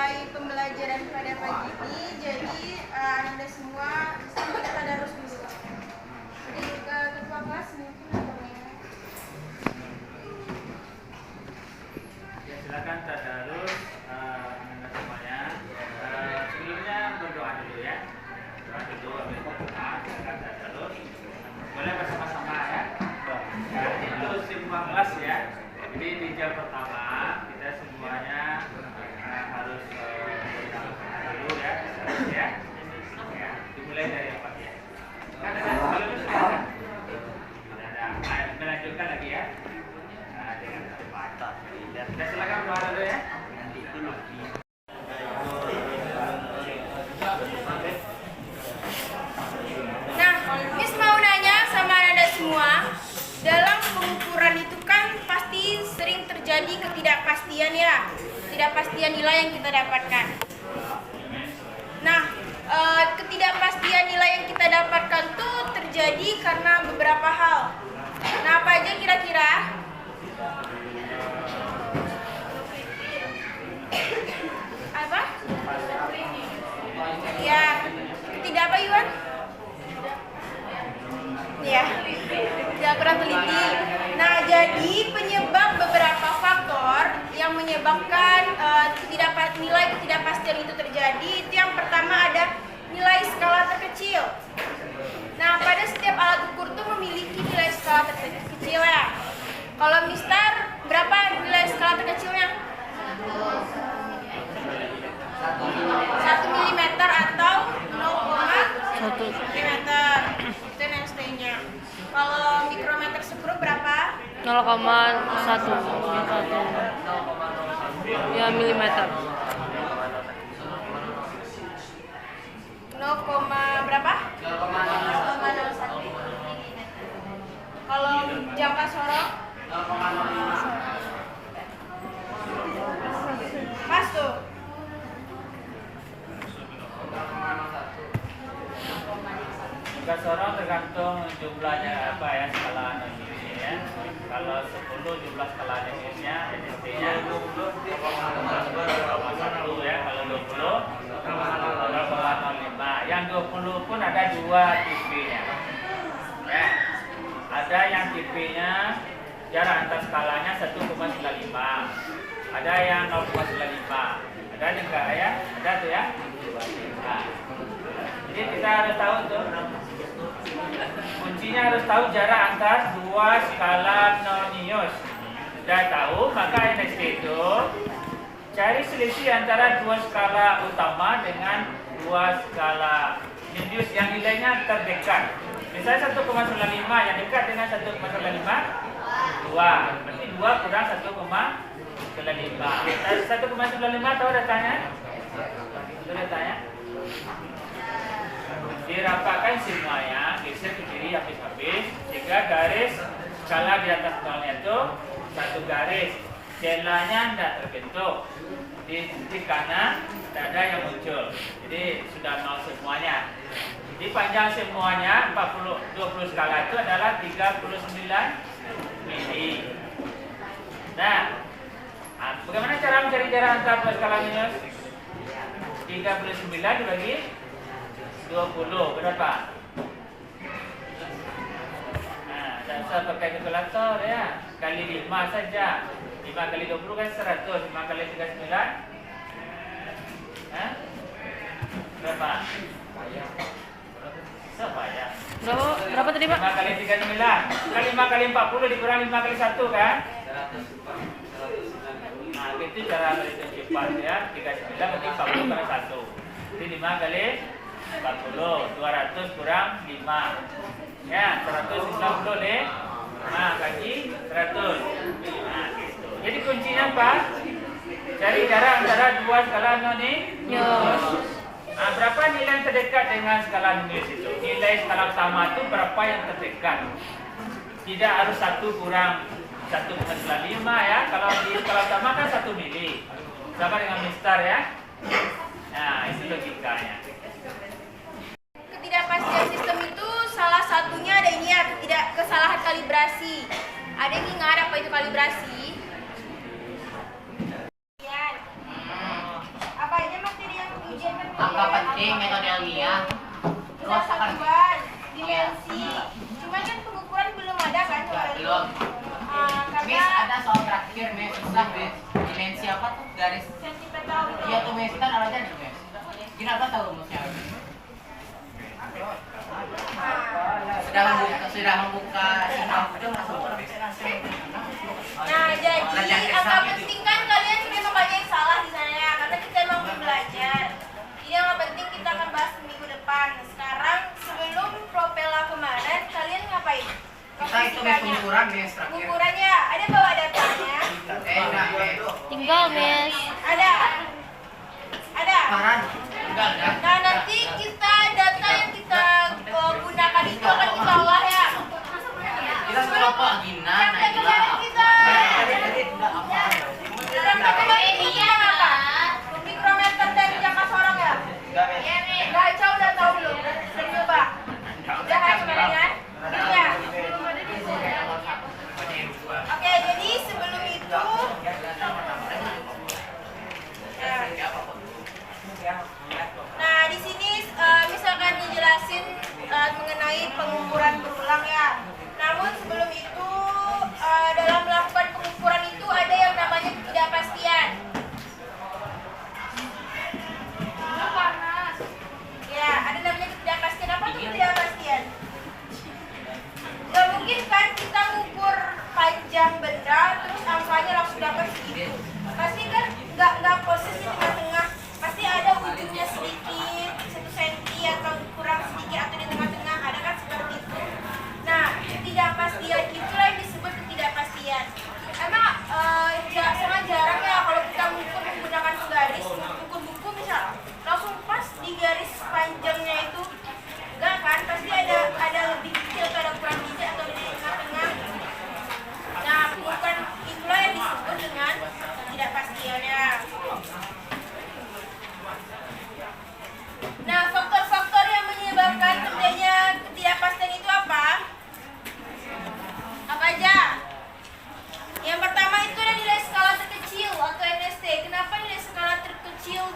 mulai pembelajaran pada pagi ini. Jadi Anda semua kita tadarus dulu. Jadi ke ketua kelas mungkin ya, silakan tadarus Anda semuanya. Sebelumnya berdoa dulu ya. Doa dulu habis berdoa silakan tadarus. Boleh bersama-sama ya. Ini dulu semua kelas ya. Jadi di jam pertama kita semuanya harus dulu ya, ya. Dimulai dari apa ya? Kan ada sebelumnya sudah ada. Kita lanjutkan lagi ya. Dengan cepat. Kita silakan doa dulu ya. Nah, Miss mau nanya sama Anda semua, dalam pengukuran itu kan pasti sering terjadi ketidakpastian ya, ketidakpastian nilai yang kita dapatkan. Nah, ketidakpastian nilai yang kita dapatkan tuh terjadi karena beberapa hal. Nah, apa aja kira-kira? Apa? Ya, tidak apa Iwan? Ya, tidak kurang teliti. Nah, jadi penyebab beberapa faktor yang menyebabkan nilai ketidakpastian itu terjadi, itu yang pertama ada nilai skala terkecil. Nah, pada setiap alat ukur itu memiliki nilai skala terkecil ya. Kalau Mister, berapa nilai skala terkecilnya? 1 mm atau 0,1 mm. Itu yang stay-nya. Kalau mikrometer sekrup berapa? 0,1 ya milimeter. 0, berapa? 0,01. Kalau jangka sorot? Pas tuh. Jangka sorot tergantung jumlahnya apa ya, skala nilainya ya. Kalau 10 jumlah skala nilainya NST-nya 0,1 ya. Kalau 20 0,05. Yang 20 pun ada dua tipenya. Ya. Ada yang tipenya jarak antar skalanya 1,95. Ada yang 0,95. Ada juga ya. Ada tuh ya. Nah, jadi kita harus tahu tuh. Kuncinya harus tahu jarak antar dua skala nonius. Sudah tahu, maka NST itu cari selisih antara dua skala utama dengan dua skala nonius yang nilainya terdekat. Misalnya 1,95 yang dekat dengan 1,95 2. Berarti 2 kurang 1,95. 1,95 tahu datanya? Itu datanya? Dirapatkan semuanya, geser ke kiri habis-habis, sehingga garis skala di atas nolnya itu satu garis, celahnya tidak terbentuk, di titik kanan tidak ada yang muncul, jadi sudah nol semuanya. Jadi panjang semuanya 20 skala itu adalah 39 mili. Nah, bagaimana cara mencari jarak antar dua skala minus? 39 dibagi 20 berapa? Nah, tidak usah pakai kalkulator ya. Kali 5 saja. 5 kali 20 kan 100. 5 kali 39 berapa? Supaya Berapa tadi, Pak? 5 kali 39. Kali 5 kali 40 dikurang 5 kali 1 kan? Nah, itu cara menghitung cepat ya. 39 berarti 40 kali 1. Jadi 5 kali 40, 200 kurang 5. Ya, 190 deh. Nah, bagi 100. Nah, gitu. Jadi kuncinya apa? Cari jarak antara dua skala nonius. Nah, berapa nilai yang terdekat dengan skala nonius itu? Nilai skala utama itu berapa yang terdekat? Tidak harus 1 kurang 1,95 ya. Kalau di skala utama kan 1 mili. Sama dengan Mister ya. Nah, itu logikanya. Ketidakpastian sistem itu salah satunya ada ini ya, kesalahan kalibrasi. Ada yang ingat apa itu kalibrasi? Apa Angka penting metode ilmiah. Kita Terus akan satuan, dimensi. Cuman kan pengukuran belum ada kan kemarin? belum. Karena Miss ada soal terakhir, Miss. Susah, Miss. Dimensi apa tuh? Garis. sentimeter gitu. Iya tuh, Miss. Kan ada nih, Miss. Kenapa tahu rumusnya? Sudah membuka sinau itu langsung. Nah, jadi angka penting kan kalian memang banyak yang salah di sana ya, karena kita emang belum belajar. Jadi yang penting kita akan bahas minggu depan. Sekarang sebelum propela kemarin, kalian ngapain? Kita itu Miss pengukuran, Miss. Terakhir. Pengukurannya, ada bawa datanya? Enggak, Miss. Tinggal, Miss. Ada? Ada? Paran. Enggak, enggak. Nah, nanti kita data yang kita gunakan itu akan kita olah ya. Kita kelompok Gina, Sampai Naila. kemarin kita Enggak apa. sampai kemarin kita apa? Mikrometer dan jangka sorong ya? Baca udah tahu belum? Udah nyoba? Udah kan kemarin kan? Belum ya? Oke, jadi sebelum itu nah di sini misalkan dijelasin mengenai pengukuran berulang ya. Namun sebelum itu dalam melakukan pengukuran itu ada yang namanya ketidakpastian. Ya, ada namanya ketidakpastian. Apa tuh ketidakpastian? Gak mungkin kan kita ngukur panjang benda terus angkanya langsung dapat segitu. Pasti kan nggak persis di tengah-tengah. Pasti ada ujungnya sedikit, 1 senti atau kurang sedikit atau di tengah-tengah. Ada kan seperti itu. Nah, ketidakpastian itulah yang disebut ketidakpastian. Emang sangat jarang ya kalau kita mengukur menggunakan penggaris, mengukur buku misal langsung pas di garis panjangnya itu. Enggak kan? Pasti ada lebih kecil atau ada kurang kecil atau di tengah-tengah. Nah, pengukuran itulah yang disebut dengan ketidakpastiannya. Nah, faktor-faktor yang menyebabkan terjadinya ketidakpastian itu apa? Apa aja? Yang pertama itu ada nilai skala terkecil atau NST. Kenapa nilai skala terkecil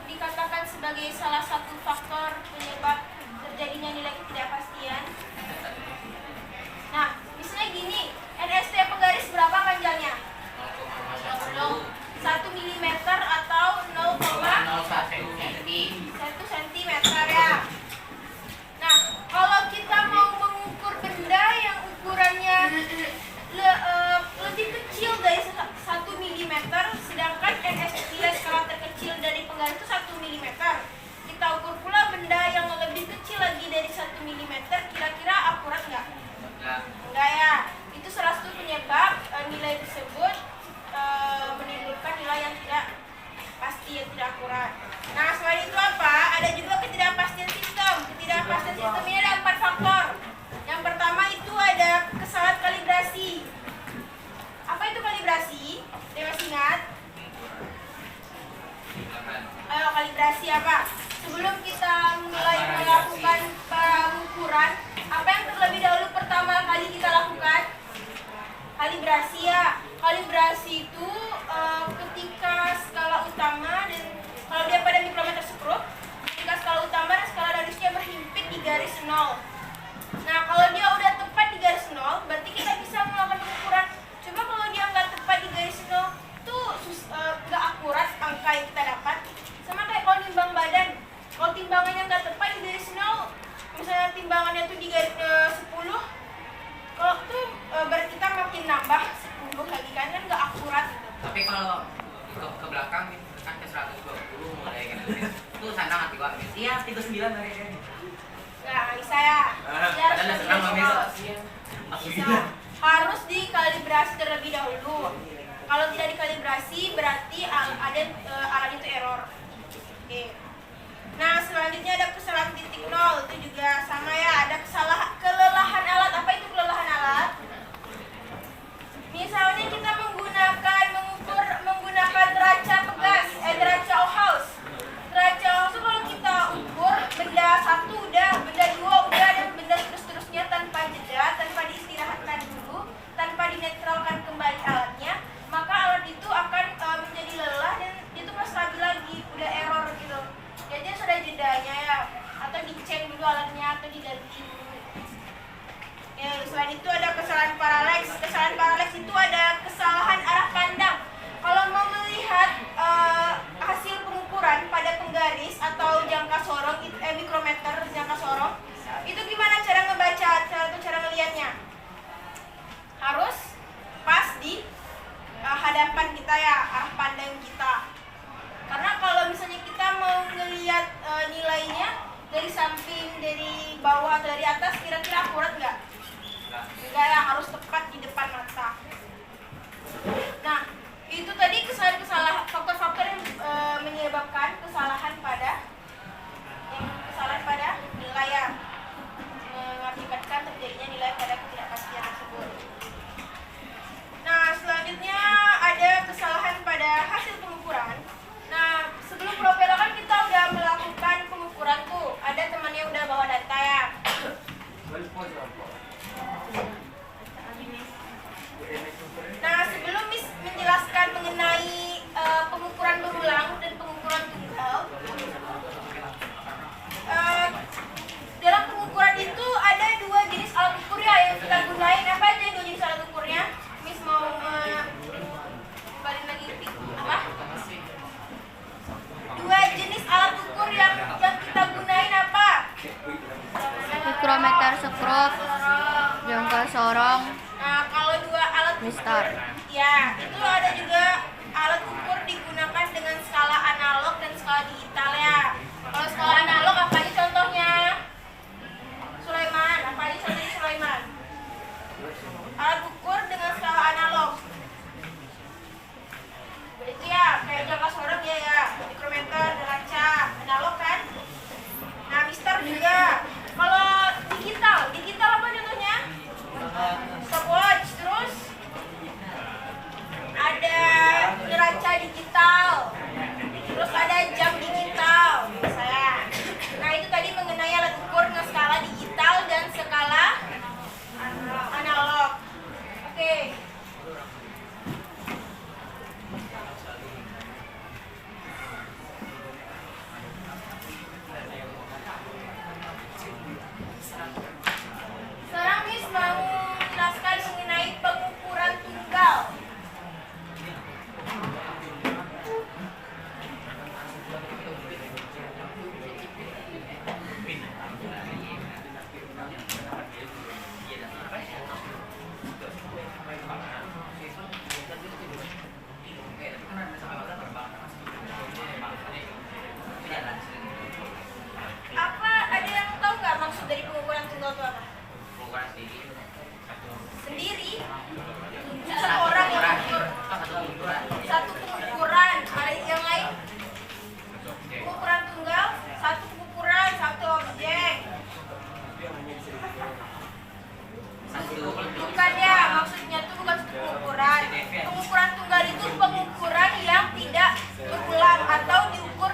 dikatakan sebagai salah satu faktor penyebab terjadinya nilai ketidakpastian? Nah, misalnya gini, NST penggaris berapa panjangnya? 1 mm atau 0,1 cm ya. Nah, kalau kita mau mengukur benda yang ukurannya lebih kecil dari 1 mm, sedangkan nilai skala terkecil dari penggaris itu 1 mm. Kita ukur pula benda yang lebih kecil lagi dari 1 mm, kira-kira akurat nggak? Enggak ya. Itu salah satu penyebab nilai tersebut menimbulkan nilai yang tidak pasti, yang tidak akurat. Nah, selain itu apa? Ada juga ketidakpastian sistem. Ketidakpastian sistem ini ada 4 faktor. Yang pertama itu ada kesalahan kalibrasi. Apa itu kalibrasi? Dia masih ingat? Ayo, kalibrasi apa? Sebelum kita mulai melakukan pengukuran, apa yang terlebih dahulu pertama kali kita lakukan? Kalibrasi ya. Kalibrasi itu ketika skala utama dan kalau dia pada mikrometer skrup, ketika skala utama dan skala radiusnya berhimpit di garis 0. Nah, kalau dia udah tepat di garis 0, berarti kita bisa melakukan pengukuran. Coba kalau dia nggak tepat di garis 0, tuh nggak akurat angka yang kita dapat. Sama kayak kalau nimbang badan, kalau timbangannya nggak tepat di garis 0, misalnya timbangannya tuh di garis 10, kalau tuh berarti kita makin nambah 10 lagi kan nggak akurat gitu. Tapi kalau ke belakang kan ke 120 mulai kan. Itu sana nanti gua. Iya, 39 hari ini. Nggak bisa ya. Dia harus Padahal senang lebih Miss. jauh. Bisa. Harus dikalibrasi terlebih dahulu. Kalau tidak dikalibrasi berarti alat itu error. Oke. Nah, selanjutnya ada kesalahan titik nol. Itu juga sama ya. Ada kelelahan alat. Apa itu kelelahan alat? Misalnya kita menggunakan deraca pegas, deraca Ohaus. Deraca Ohaus itu kalau kita ukur benda 1 udah, benda 2 udah, dan benda terus-terusnya tanpa jeda, tanpa diistirahatkan dulu, tanpa dinetralkan kembali alatnya, maka alat itu akan menjadi lelah dan itu nggak stabil lagi, udah error gitu. Jadi seorang Nah, kalau dua alat Mister. ya, itu ada juga alat ukur digunakan dengan skala analog dan skala digital ya. Kalau skala analog apa aja contohnya? Sulaiman, apa aja contohnya Sulaiman? Alat ukur dengan skala analog. Itu ya, kayak jangka sorong ya, mikrometer, deraca, analog kan? Nah, Mister juga. Kalau digital apa contohnya? Stopwatch, terus ada neraca digital, terus ada jam digital saya. Nah, itu tadi mengenai alat ukur dengan skala digital dan skala analog. Oke. Sekarang Miss mau menjelaskan mengenai pengukuran tunggal. Apa ada yang tahu nggak maksud dari pengukuran tunggal itu apa? Sendiri? Satu orang yang mengukur satu pengukuran. Ada yang lain? Pengukuran tunggal, satu pengukuran, satu objek. Bukan ya, maksudnya itu bukan satu pengukuran. Pengukuran tunggal itu pengukuran yang tidak berulang atau diukur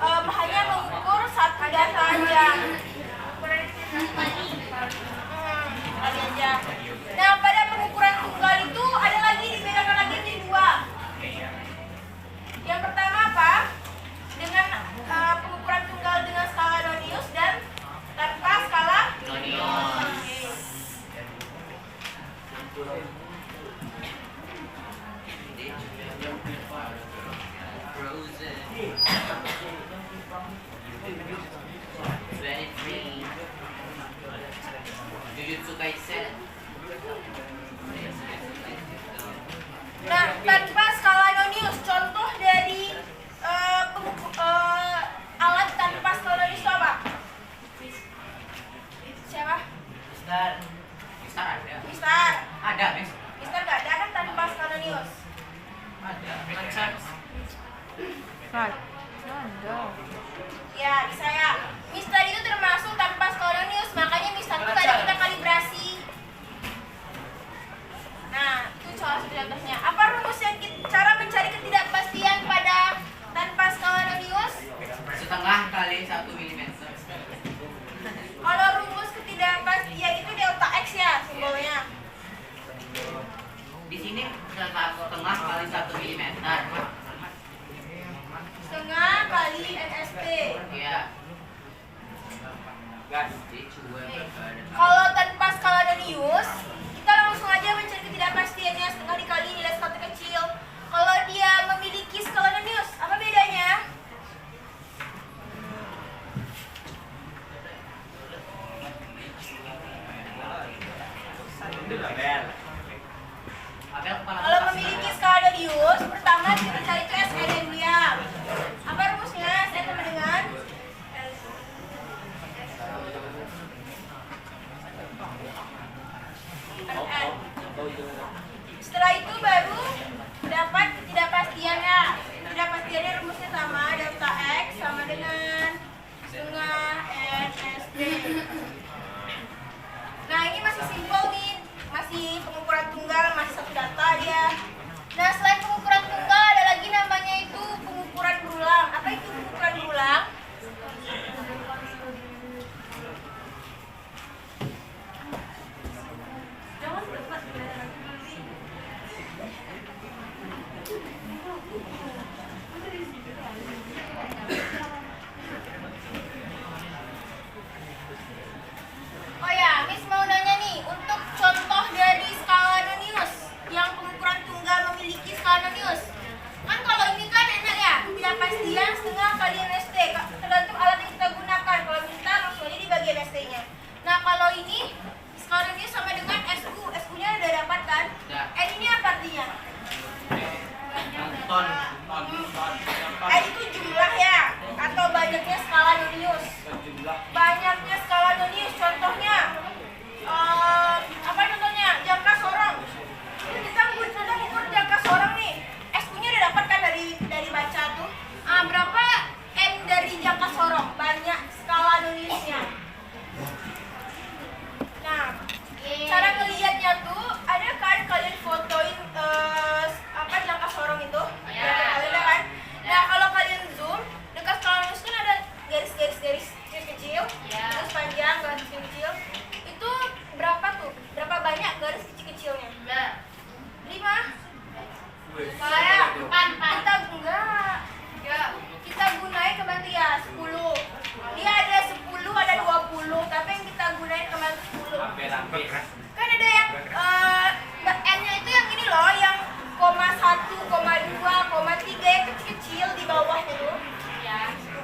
hanya mengukur satu data aja. Kali aja. Nah, pada pengukuran tunggal itu ada lagi dibedakan lagi menjadi dua. Yang pertama apa? Dengan pengukuran tunggal dengan skala Nonius dan tanpa skala Nonius. Jujutsu Kaisen. Nah, tanpa skala Nonius, contoh dari alat tanpa skala Nonius itu apa? Siapa? Mister ada. Mister. Ada, Miss. Mister nggak ada kan tanpa skala Nonius? Ada. Macam. Ada. Ya, bisa ya. Mister itu termasuk tanpa skala Nonius, makanya Mister itu tadi kita kalibrasi. Nah, itu salah satu contohnya. Apa rumus yang cara mencari ketidakpastian pada tanpa skala Nonius? Setengah kali 1 mm. Kalau rumus ketidakpastian itu delta X ya simbolnya. Di sini setengah kali 1 mm. Setengah kali NST. Iya. Gas. Kalau tanpa skala Nonius, kita langsung aja mencari ketidakpastiannya setengah dikali nilai skala terkecil. Kalau dia memiliki skala Nonius, apa bedanya? Kalau memiliki skala Nonius, pertama kita cari itu SN dia. Apa rumusnya? Saya sama dengan SN. Setelah itu baru dapat ketidakpastiannya. Ketidakpastiannya rumusnya sama, delta X sama dengan setengah NSD. Nah, ini masih simpel nih, masih pengukuran tunggal, masih satu data dia. Nah, selain pengukuran tunggal ada lagi namanya itu pengukuran berulang. Apa itu pengukuran berulang? Oh ya, Miss mau nanya nih, untuk contoh dari skala Nonius yang pengukuran tunggal memiliki skala Nonius. Itu jumlah ya, atau banyaknya skala Nonius. Banyaknya skala Nonius, contohnya apa contohnya? Jangka sorong. Ini kita contoh ukur jangka sorong nih. SQ-nya udah dapat kan dari baca tuh. Berapa N dari jangka sorong? Banyak skala Noniusnya. Nah, cara ngelihatnya tuh ada kan kalian fotoin apa jangka sorong itu? Ada kan? Nah, kalau kalian zoom dekat skala Nonius kan ada garis-garis kecil-kecil, terus panjang, garis kecil. Itu berapa tuh? Berapa banyak garis kecil-kecilnya? 5. Saya kita enggak. Kita gunain kembali ya 10. Dia ada 10, ada 20, tapi yang kita gunain kembali 10. Kan ada yang N-nya itu yang ini loh, yang 0,1, 0,2, 0,3 yang kecil-kecil di bawahnya tuh.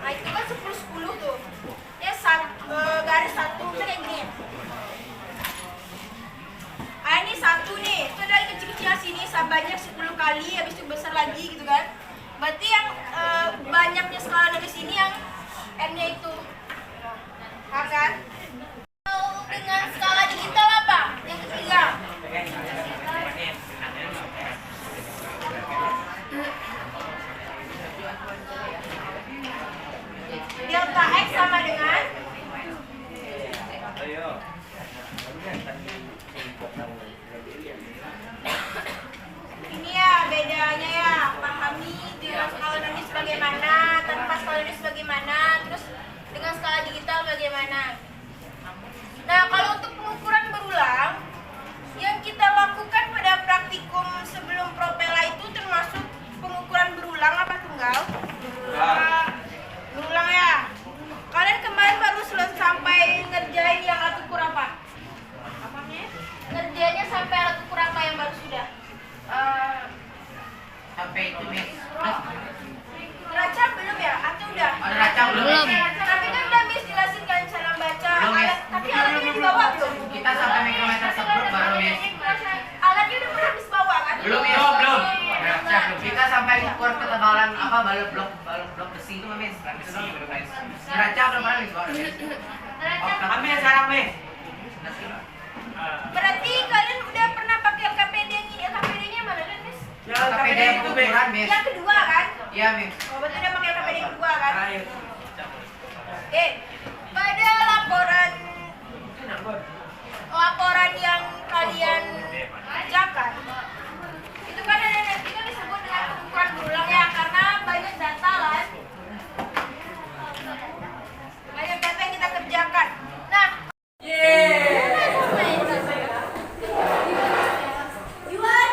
Nah, itu kan 10 10 tuh. Ya garis satu kayak gini. Ini satu nih, itu dari kecil-kecil sini banyak 10 kali, habis itu besar lagi gitu kan. Berarti yang banyaknya skala dari sini yang N-nya itu. Kan? Dengan skala digital apa? Yang ketiga. Delta X sama dengan ini ya bedanya ya, pahami dengan skala Nonius bagaimana, tanpa skala Nonius bagaimana, terus dengan skala digital bagaimana. Nah, kalau untuk pengukuran berulang yang kita lakukan pada praktikum sebelum Propela itu termasuk pengukuran berulang apa tunggal? Berulang ya. Kalian kemarin baru sampai ngerjain yang alat ukur apa? Ngerjainnya sampai alat ukur apa yang baru sudah? Sampai itu Miss. Neraca belum ya? Atau udah? Neraca belum. Tapi kan udah Miss jelasin kan cara baca alat, tapi alatnya dibawa belum? Kita sampai mikrometer sebelum baru Miss. Alatnya udah pernah Miss bawa kan? Belum. Neraca belum. Kita sampai ukur ketebalan apa balok blok besi itu Miss. Neraca belum pernah Miss bawa Miss. Kami sekarang Miss. Berarti kalian udah pernah pakai LKPD yang ini? LKPD-nya mana kan Miss? LKPD ukuran Miss. Yang kedua kan? Iya Miss. Oh, berarti udah pakai LKPD yang kedua kan? Oke, pada laporan yang kalian kerjakan itu kan itu disebut dengan pengukuran berulang ya, karena banyak data lah, banyak data yang kita kerjakan. Nah, Yuan,